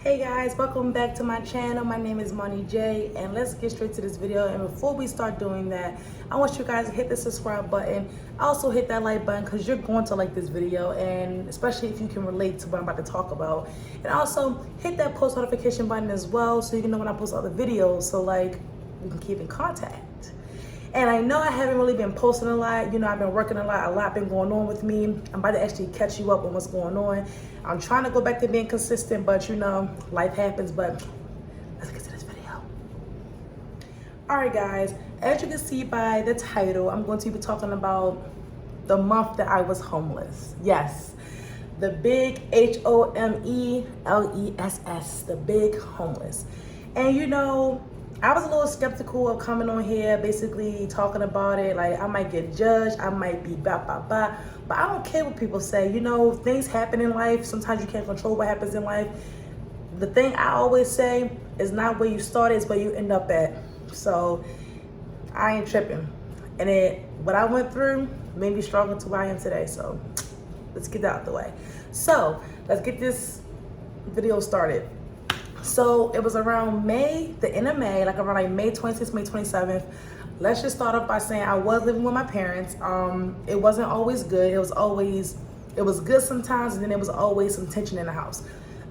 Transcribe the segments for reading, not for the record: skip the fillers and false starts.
Hey guys, welcome back to my channel. My name is Imanijackson, and let's get straight to this video. And before we start doing that, I want you guys to hit the subscribe button. Also hit that like button because you're going to like this video, and especially if you can relate to what I'm about to talk about. And also hit that post notification button as well so you can know when I post other videos, so like we can keep in contact. And I know I haven't really been posting a lot. You know, I've been working a lot been going on with me. I'm about to actually catch you up on what's going on. I'm trying to go back to being consistent, but you know, life happens. But let's get to this video. All right, guys, as you can see by the title, I'm going to be talking about the month that I was homeless. Yes, the big HOMELESS, the big homeless. And you know, I was a little skeptical of coming on here, basically talking about it. Like, I might get judged, I might be but I don't care what people say. You know, things happen in life. Sometimes you can't control what happens in life. The thing I always say is not where you started, it's where you end up at. So I ain't tripping. And what I went through made me stronger to where I am today. So let's get that out the way. So let's get this video started. So it was around May, the end of May, like around like May 26th, May 27th. Let's just start off by saying I was living with my parents. It wasn't always good. It was good sometimes, and then there was always some tension in the house.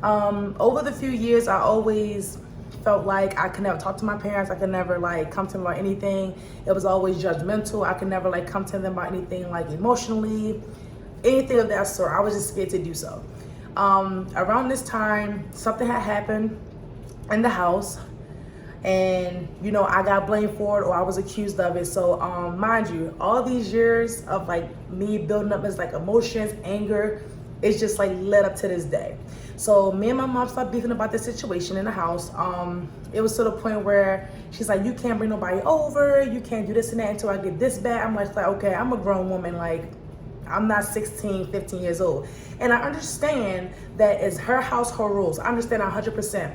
Over the few years, I always felt like I could never talk to my parents. I could never like come to them about anything. It was always judgmental. I could never like come to them about anything like emotionally, anything of that sort. I was just scared to do so. Around this time, something had happened in the house, and you know, I got blamed for it, or I was accused of it. So mind you, all these years of like me building up as like emotions, anger, it's just like led up to this day. So me and my mom started beefing about this situation in the house. It was to the point where she's like, you can't bring nobody over, you can't do this and that until I get this back. I'm like, okay, I'm a grown woman, like I'm not 16, 15 years old. And I understand that it's her house, her rules. I understand 100%.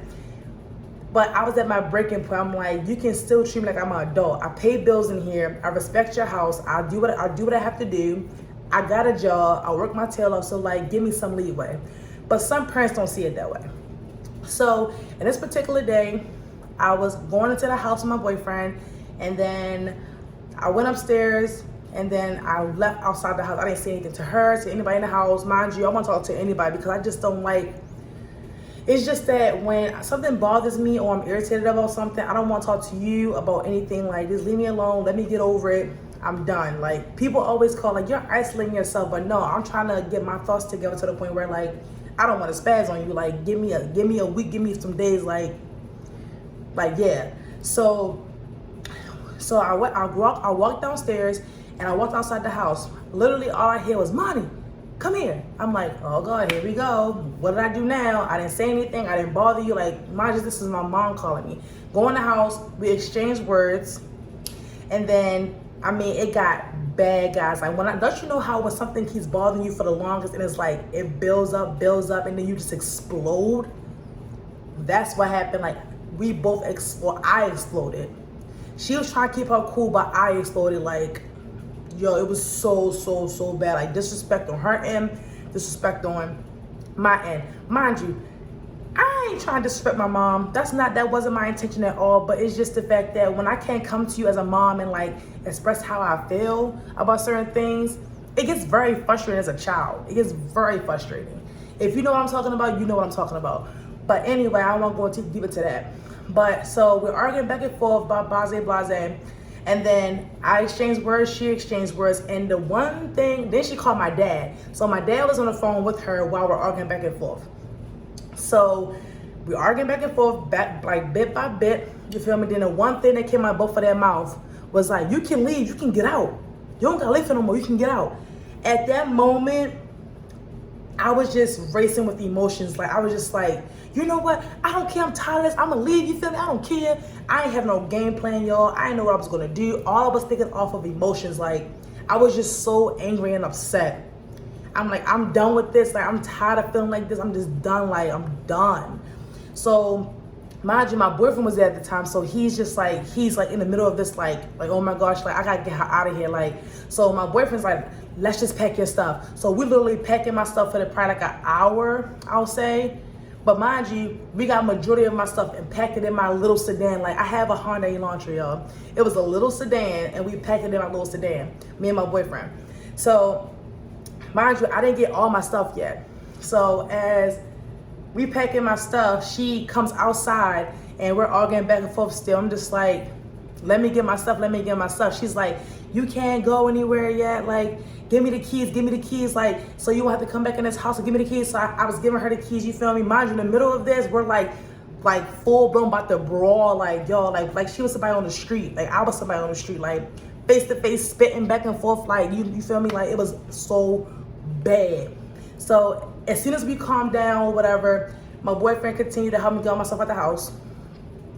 But I was at my breaking point. I'm like, you can still treat me like I'm an adult. I pay bills in here. I respect your house. I do what I have to do. I got a job. I work my tail off. So like, give me some leeway. But some parents don't see it that way. So in this particular day, I was going into the house with my boyfriend, and then I went upstairs. And then I left outside the house. I didn't say anything to her, to anybody in the house. Mind you, I won't talk to anybody because I just don't like, it's just that when something bothers me or I'm irritated about something, I don't want to talk to you about anything. Like, just leave me alone, let me get over it, I'm done. Like, people always call like, you're isolating yourself, but no, I'm trying to get my thoughts together to the point where like, I don't want to spaz on you. Like, give me a week, give me some days, like yeah. So I walked downstairs, and I walked outside the house. Literally all I hear was, Monty, come here. I'm like, oh God, here we go. What did I do now? I didn't say anything. I didn't bother you. Like, mind you, this is my mom calling me. Go in the house, we exchanged words. And then, I mean, it got bad, guys. Like, don't you know how when something keeps bothering you for the longest and it's like, it builds up, and then you just explode? That's what happened. Like, we both I exploded. She was trying to keep her cool, but I exploded. Like, yo, it was so bad. Like, disrespect on her end, disrespect on my end. Mind you, I ain't trying to disrespect my mom. That wasn't my intention at all. But it's just the fact that when I can't come to you as a mom and like express how I feel about certain things, it gets very frustrating as a child. It gets very frustrating. If you know what I'm talking about, you know what I'm talking about. But anyway, I won't go too deep into that. But so we're arguing back and forth about blase. And then I exchanged words, she exchanged words, and the one thing, then she called my dad. So my dad was on the phone with her while we're arguing back and forth. So we're arguing back and forth, like bit by bit, you feel me? Then the one thing that came out both of their mouth was like, you can leave, you can get out. You don't gotta live here no more, you can get out. At that moment, I was just racing with emotions. Like, I was just like, you know what? I don't care. I'm tired of this. I'm gonna leave. You feel me? I don't care. I ain't have no game plan, y'all. I didn't know what I was gonna do. All I was thinking off of emotions. Like, I was just so angry and upset. I'm like, I'm done with this. Like, I'm tired of feeling like this. I'm just done. Like, I'm done. So, mind you, my boyfriend was there at the time. So he's like in the middle of this, like, oh my gosh, like, I gotta get her out of here. Like, so my boyfriend's like, let's just pack your stuff. So we literally packing my stuff for probably like an hour, I'll say. But mind you, we got majority of my stuff and packed it in my little sedan. Like, I have a Hyundai Elantra, y'all. It was a little sedan, and we packed it in my little sedan, me and my boyfriend. So, mind you, I didn't get all my stuff yet. So, as we packing my stuff, she comes outside, and we're all getting back and forth still. I'm just like, let me get my stuff, let me get my stuff. She's like, you can't go anywhere yet. Like, give me the keys. Like, so you won't have to come back in this house and give me the keys. So I was giving her the keys, you feel me? Mind you, in the middle of this, we're like full blown about to brawl. Like, y'all, like she was somebody on the street. Like, I was somebody on the street, like face to face, spitting back and forth. Like, you feel me? Like, it was so bad. So as soon as we calmed down or whatever, my boyfriend continued to help me get all my stuff out the house.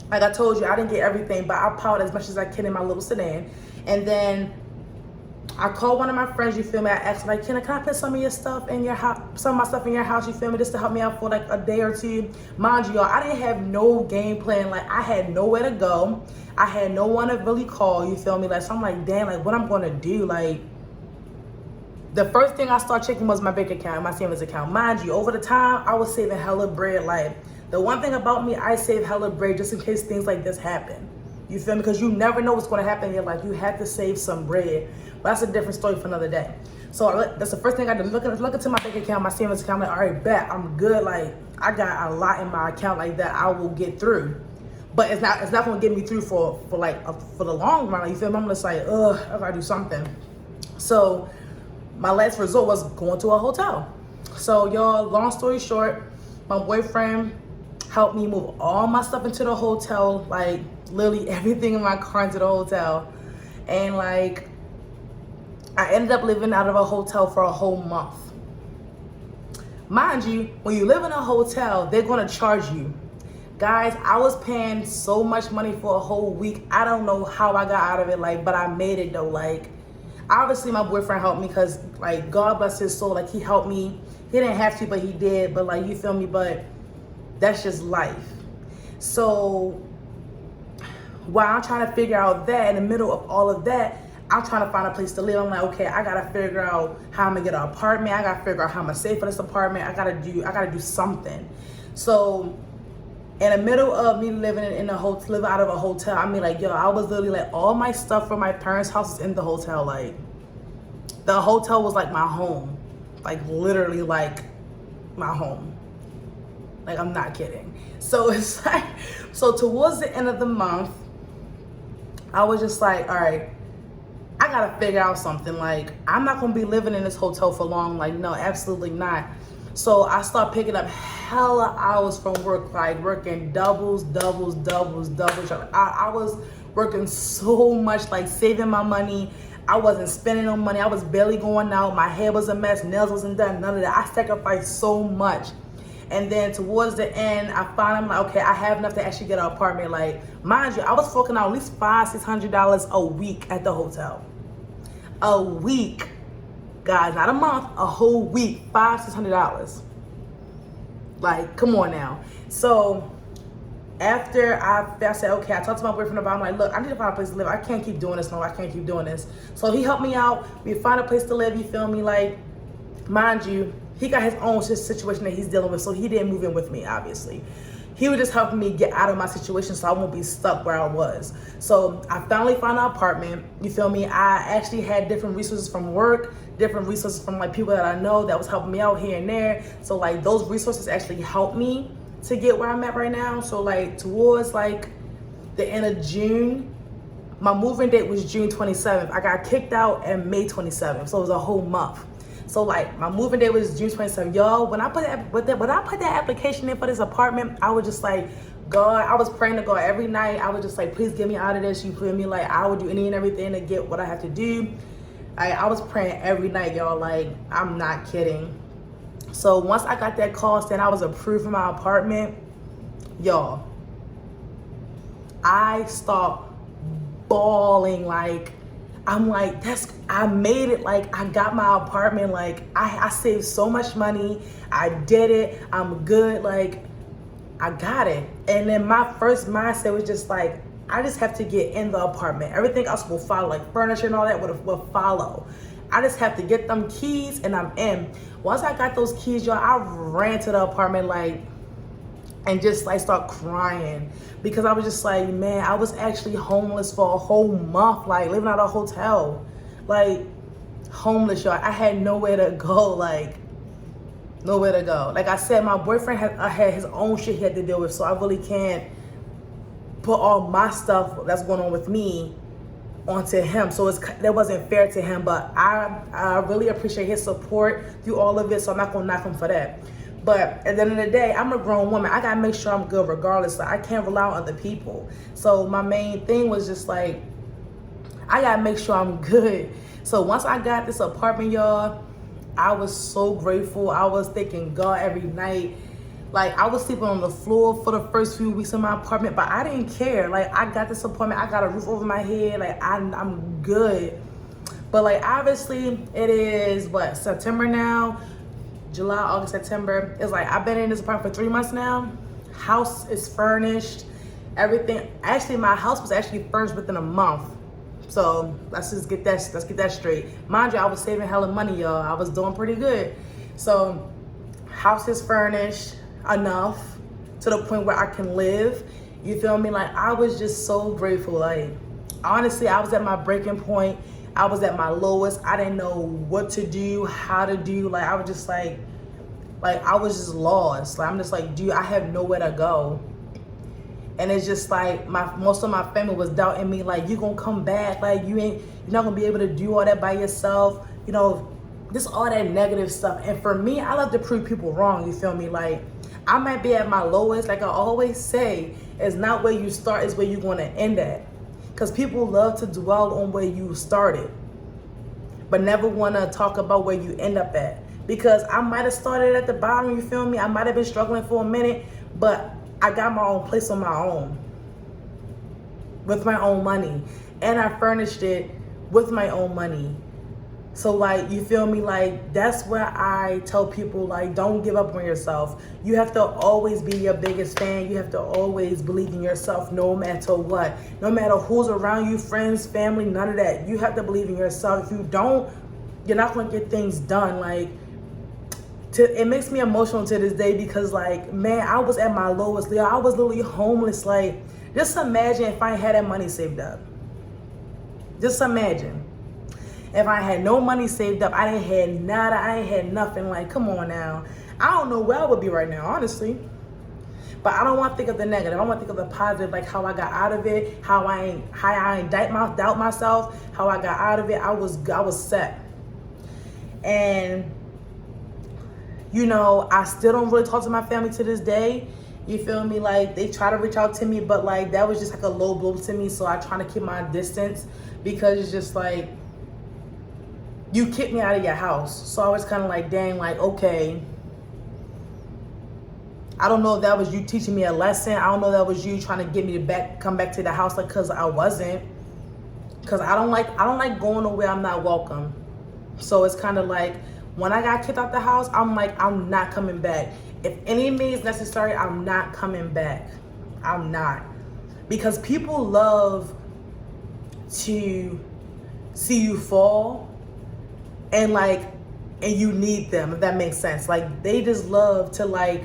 Like I told you, I didn't get everything, but I piled as much as I can in my little sedan. And then I called one of my friends, you feel me? I asked like, can I put some of your stuff in your house, some of my stuff in your house, you feel me? Just to help me out for like a day or two. Mind you, y'all, I didn't have no game plan. Like, I had nowhere to go. I had no one to really call, you feel me? Like, so I'm like, damn, like what I'm gonna do? Like, the first thing I started checking was my bank account, my savings account. Mind you, over the time, I was saving hella bread. Like, the one thing about me, I save hella bread just in case things like this happen. You feel me? Because you never know what's going to happen in your life. You have to save some bread. But that's a different story for another day. So that's the first thing I did. Look into my bank account, my savings account. I'm like, all right, bet, I'm good. Like, I got a lot in my account like that I will get through. But it's not going to get me through for the long run. Like, you feel me? I'm just like, ugh, I got to do something. So my last resort was going to a hotel. So, y'all, long story short, my boyfriend helped me move all my stuff into the hotel, like literally everything in my car into the hotel. And like, I ended up living out of a hotel for a whole month. Mind you, when you live in a hotel, they're gonna charge you. Guys, I was paying so much money for a whole week. I don't know how I got out of it, like, but I made it though. Like, obviously my boyfriend helped me because, like, God bless his soul, like, he helped me. He didn't have to, but he did. But like, you feel me? But that's just life. So while I'm trying to figure out that, in the middle of all of that, I'm trying to find a place to live. I'm like, okay, I gotta figure out how I'm gonna get an apartment. I gotta figure out how I'm gonna save for this apartment. I gotta do something. So in the middle of me living in a hotel, living out of a hotel, I mean, like, yo, I was literally like, all my stuff from my parents' house is in the hotel. Like, the hotel was like my home, like literally like my home. Like, I'm not kidding. So it's like, so towards the end of the month, I was just like, all right, I gotta figure out something. Like, I'm not gonna be living in this hotel for long. Like, no, absolutely not. So I start picking up hella hours from work, like working doubles. I was working so much, like saving my money. I wasn't spending no money. I was barely going out. My hair was a mess. Nails wasn't done. None of that. I sacrificed so much. And then towards the end, I find I'm like, okay, I have enough to actually get an apartment. Like, mind you, I was forking out at least $500-$600 a week at the hotel. A week, guys, not a month, a whole week, $500-$600. Like, come on now. So after I said, okay, I talked to my boyfriend about it. I'm like, look, I need to find a place to live. I can't keep doing this. No, I can't keep doing this. So he helped me out. We found a place to live, you feel me? Like, mind you, he got his own situation that he's dealing with, so he didn't move in with me, obviously. He was just helping me get out of my situation so I won't be stuck where I was. So I finally found an apartment, you feel me? I actually had different resources from work, different resources from like people that I know that was helping me out here and there. So like those resources actually helped me to get where I'm at right now. So like towards like the end of June, my moving date was June 27th. I got kicked out on May 27th, so it was a whole month. So like my moving day was June 27th. Y'all, when I put that application in for this apartment, I was just like, God, I was praying to God every night. I was just like, please get me out of this. You feel me? Like, I would do any and everything to get what I have to do. I was praying every night, y'all. Like, I'm not kidding. So once I got that call saying I was approved for my apartment, y'all, I stopped bawling. Like, I'm like, I made it. Like, I got my apartment. Like, I saved so much money. I did it. I'm good. Like, I got it. And then my first mindset was just like, I just have to get in the apartment. Everything else will follow, like furniture and all that will follow. I just have to get them keys and I'm in. Once I got those keys, y'all, I ran to the apartment like and just like start crying, because I was just like, man, I was actually homeless for a whole month, like living out of a hotel, like homeless, y'all. I had nowhere to go, like nowhere to go. Like I said, my boyfriend had his own shit he had to deal with, so I really can't put all my stuff that's going on with me onto him. So that wasn't fair to him, but I really appreciate his support through all of it, so I'm not gonna knock him for that. But at the end of the day, I'm a grown woman. I gotta make sure I'm good regardless. Like, I can't rely on other people. So my main thing was just like, I gotta make sure I'm good. So once I got this apartment, y'all, I was so grateful. I was thanking God every night. Like, I was sleeping on the floor for the first few weeks in my apartment, but I didn't care. Like, I got this apartment, I got a roof over my head, like I'm good. But like, obviously it is what, September now? July, August, September. It's like, I've been in this apartment for 3 months now. House is furnished, everything. Actually, my house was actually furnished within a month. So let's get that straight. Mind you, I was saving hella money, y'all. I was doing pretty good. So house is furnished enough to the point where I can live. You feel me? Like, I was just so grateful. Like, honestly, I was at my breaking point. I was at my lowest. I didn't know what to do, how to do. Like, I was just like I was just lost. Like, I'm just like, dude, I have nowhere to go. And it's just like, most of my family was doubting me, like, you gonna come back, like you're not gonna be able to do all that by yourself, you know, just all that negative stuff. And for me, I love to prove people wrong, you feel me? Like, I might be at my lowest, like I always say, it's not where you start, it's where you're gonna end at. Because people love to dwell on where you started, but never wanna talk about where you end up at. Because I might have started at the bottom, you feel me? I might have been struggling for a minute, but I got my own place on my own, with my own money. And I furnished it with my own money. So like, you feel me? Like, that's where I tell people, like, don't give up on yourself. You have to always be your biggest fan. You have to always believe in yourself, no matter what. No matter who's around you, friends, family, none of that. You have to believe in yourself. If you don't, you're not gonna get things done. Like, it makes me emotional to this day, because like, man, I was at my lowest. I was literally homeless. Like, just imagine if I had that money saved up. Just imagine if I had no money saved up. I didn't have nada. I ain't had nothing. Like, come on now. I don't know where I would be right now, honestly. But I don't want to think of the negative. I want to think of the positive, like how I got out of it, how I ain't doubt myself, how I got out of it. I was set. And you know, I still don't really talk to my family to this day. You feel me? Like, they try to reach out to me, but like, that was just like a low blow to me. So I try to keep my distance, because it's just like, you kicked me out of your house. So I was kind of like, dang, like, okay. I don't know if that was you teaching me a lesson. I don't know if that was you trying to get me to come back to the house, like, cause I wasn't. Cause I don't like going nowhere I'm not welcome. So it's kind of like, when I got kicked out the house, I'm like, I'm not coming back. If any means necessary, I'm not coming back. I'm not. Because people love to see you fall, and you need them, if that makes sense. Like, they just love to like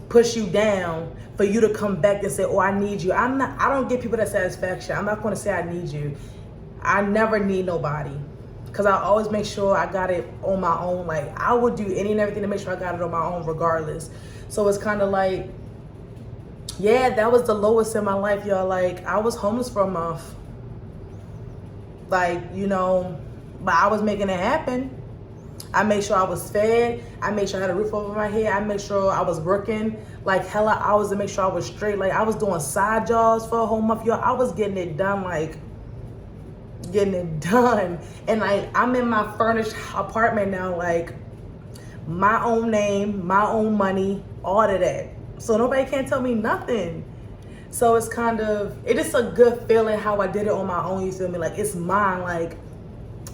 push you down for you to come back and say, oh, I need you. I don't give people that satisfaction. I'm not going to say I need you. I never need nobody. Because I always make sure I got it on my own. Like, I would do any and everything to make sure I got it on my own regardless. So it's kind of like, yeah, that was the lowest in my life, y'all. Like, I was homeless for a month. Like, you know, but I was making it happen. I made sure I was fed. I made sure I had a roof over my head. I made sure I was working like hella hours to make sure I was straight. Like, I was doing side jobs for a whole month, y'all. I was getting it done, like, getting it done. And like, I'm in my furnished apartment now, like, my own name, my own money, all of that. So nobody can tell me nothing. So it's kind of, it is a good feeling how I did it on my own, you feel me? Like, it's mine. Like,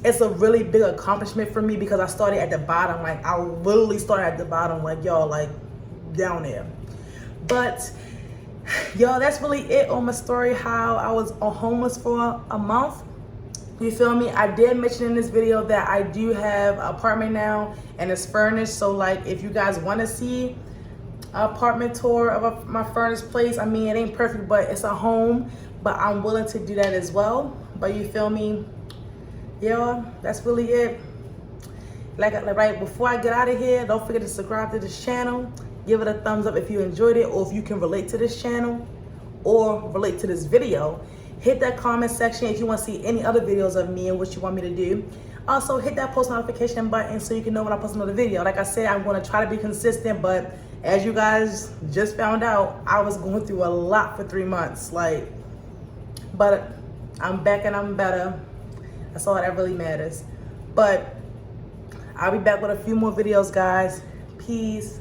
it's a really big accomplishment for me, because I started at the bottom. Like, I literally started at the bottom, like, y'all, like, down there. But y'all, that's really it on my story, how I was homeless for a month. You feel me? I did mention in this video that I do have an apartment now, and it's furnished. So like, if you guys want to see apartment tour of my furnished place. I mean, it ain't perfect, but it's a home, but I'm willing to do that as well. But you feel me? Yeah, that's really it. Like right before I get out of here, don't forget to subscribe to this channel. Give it a thumbs up if you enjoyed it, or if you can relate to this channel or relate to this video. Hit that comment section if you want to see any other videos of me and what you want me to do. Also, hit that post notification button so you can know when I post another video. Like I said, I'm going to try to be consistent, but as you guys just found out, I was going through a lot for 3 months. But I'm back and I'm better. That's all that really matters. But I'll be back with a few more videos, guys. Peace.